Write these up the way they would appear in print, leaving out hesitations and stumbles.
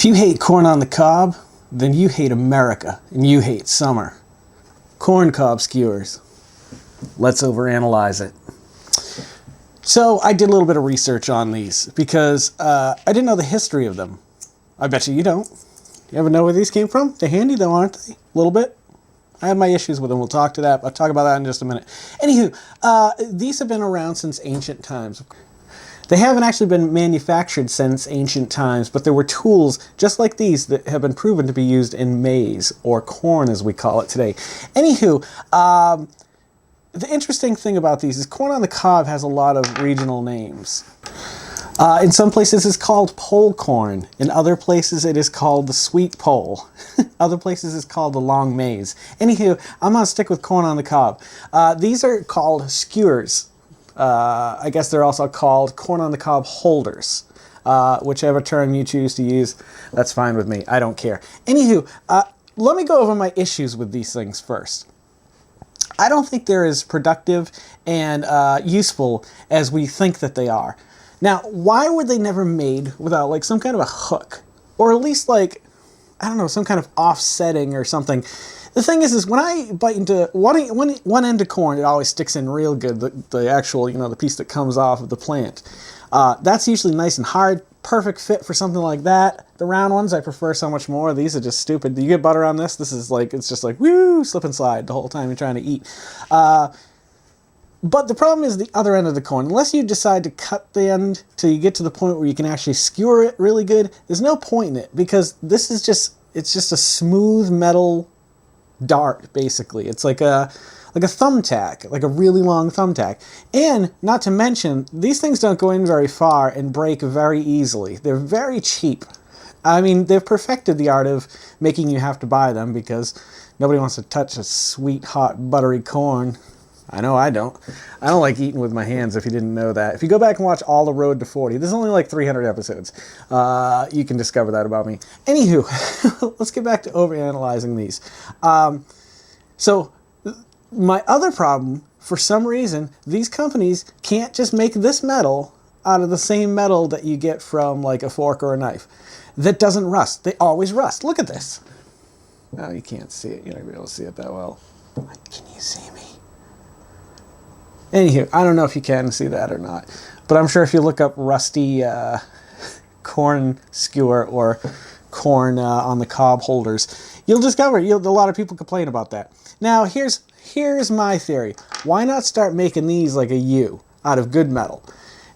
you hate corn on the cob, then you hate America and you hate summer. Corncob skewers. Let's overanalyze it. So I did a little bit of research on these because I didn't know the history of them. I bet you don't. You ever know where these came from? They're handy though, aren't they? A little bit. I have my issues with them. We'll talk about that in just a minute. Anywho, these have been around since ancient times. They haven't actually been manufactured since ancient times, but there were tools just like these that have been proven to be used in maize, or corn as we call it today. Anywho, the interesting thing about these is corn on the cob has a lot of regional names. In some places it's called pole corn. In other places it is called the sweet pole. Other places it's called the long maize. Anywho, I'm going to stick with corn on the cob. These are called skewers. I guess they're also called corn on the cob holders. Whichever term you choose to use, that's fine with me. I don't care. Anywho, let me go over my issues with these things first. I don't think they're as productive and useful as we think that they are. Now, why were they never made without like some kind of a hook? Or at least like, I don't know, some kind of offsetting or something. The thing is when I bite into one end of corn, it always sticks in real good, the actual, the piece that comes off of the plant. That's usually nice and hard, perfect fit for something like that. The round ones I prefer so much more. These are just stupid. You get butter on this, this is like, it's just like, woo, slip and slide the whole time you're trying to eat. But the problem is the other end of the corn. Unless you decide to cut the end till you get to the point where you can actually skewer it really good, there's no point in it, because this is it's just a smooth metal dart, basically. It's like a thumbtack, like a really long thumbtack. And not to mention, these things don't go in very far and break very easily. They're very cheap. I mean, they've perfected the art of making you have to buy them because nobody wants to touch a sweet, hot, buttery corn. I know I don't. I don't like eating with my hands, if you didn't know that. If you go back and watch All the Road to 40, there's only like 300 episodes. You can discover that about me. Anywho, let's get back to overanalyzing these. So my other problem, for some reason, these companies can't just make this metal out of the same metal that you get from like a fork or a knife. That doesn't rust. They always rust. Look at this. Oh, you can't see it. You're not going to be able to see it that well. Can you see me? Anywho, I don't know if you can see that or not, but I'm sure if you look up rusty corn skewer or corn on the cob holders, you'll discover a lot of people complain about that. Now, here's my theory. Why not start making these like a U out of good metal?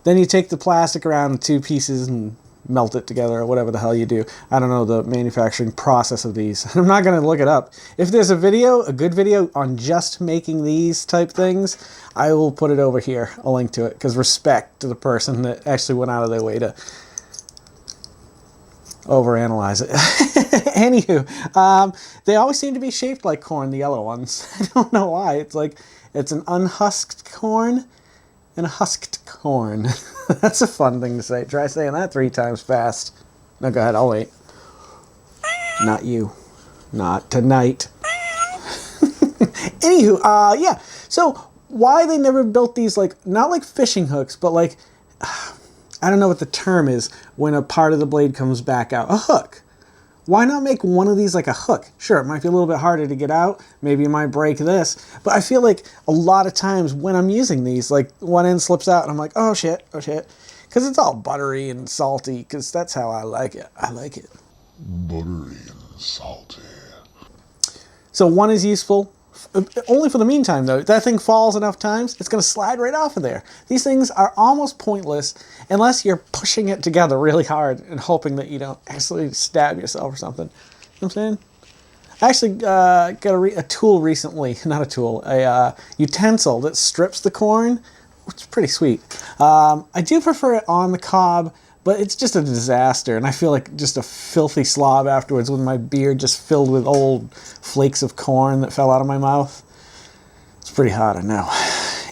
Then you take the plastic around in two pieces and melt it together or whatever the hell you do. I don't know the manufacturing process of these. I'm not going to look it up. If there's a good video on just making these type things, I will put it over here, a link to it, because respect to the person that actually went out of their way to overanalyze it. Anywho, they always seem to be shaped like corn, the yellow ones. I don't know why. It's like, it's an unhusked corn and a husked corn. That's a fun thing to say. Try saying that 3 times fast. No, go ahead, I'll wait. Not you. Not tonight. Anywho, yeah. So, why they never built these, like, not like fishing hooks, but like, I don't know what the term is when a part of the blade comes back out. A hook. Why not make one of these like a hook? Sure, it might be a little bit harder to get out. Maybe you might break this. But I feel like a lot of times when I'm using these, like one end slips out and I'm like, oh shit. Because it's all buttery and salty, because that's how I like it. I like it. Buttery and salty. So one is useful. Only for the meantime, though. If that thing falls enough times, it's going to slide right off of there. These things are almost pointless unless you're pushing it together really hard and hoping that you don't actually stab yourself or something. You know what I'm saying? I actually got a tool recently. Not a tool. A utensil that strips the corn, which is pretty sweet. I do prefer it on the cob, but it's just a disaster, and I feel like just a filthy slob afterwards with my beard just filled with old flakes of corn that fell out of my mouth. It's pretty hot, I know.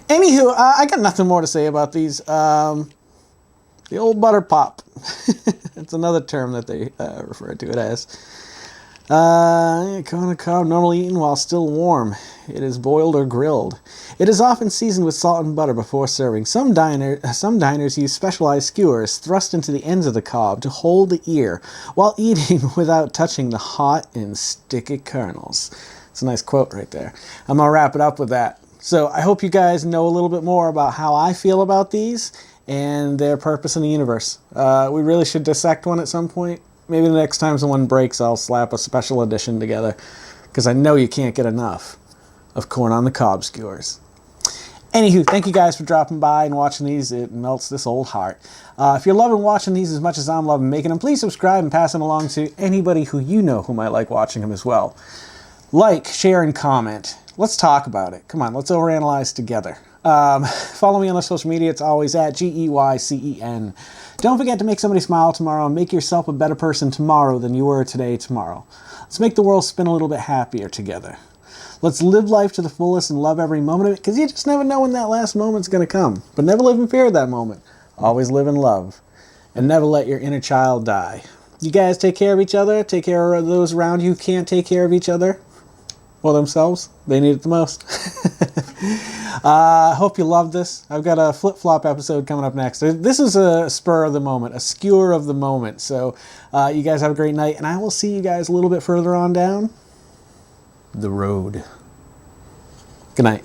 Anywho, I got nothing more to say about these. The old butter pop. It's another term that they refer to it as. Corncob normally eaten while still warm. It is boiled or grilled. It is often seasoned with salt and butter before serving. Some diners use specialized skewers thrust into the ends of the cob to hold the ear while eating without touching the hot and sticky kernels. It's a nice quote right there. I'm going to wrap it up with that. So I hope you guys know a little bit more about how I feel about these and their purpose in the universe. We really should dissect one at some point. Maybe the next time someone breaks, I'll slap a special edition together, because I know you can't get enough of corn on the cob skewers. Anywho, thank you guys for dropping by and watching these. It melts this old heart. If you're loving watching these as much as I'm loving making them, please subscribe and pass them along to anybody who you know who might like watching them as well. Like, share, and comment. Let's talk about it. Come on, let's overanalyze together. Follow me on the social media. It's always at GEYCEN. Don't forget to make somebody smile tomorrow and make yourself a better person tomorrow than you were today tomorrow. Let's make the world spin a little bit happier together. Let's live life to the fullest and love every moment of it, because you just never know when that last moment's going to come. But never live in fear of that moment. Always live in love. And never let your inner child die. You guys take care of each other. Take care of those around you who can't take care of each other or themselves. They need it the most. I hope you love this. I've got a flip-flop episode coming up next. This is a spur of the moment, a skewer of the moment. So you guys have a great night, and I will see you guys a little bit further on down the road. Good night.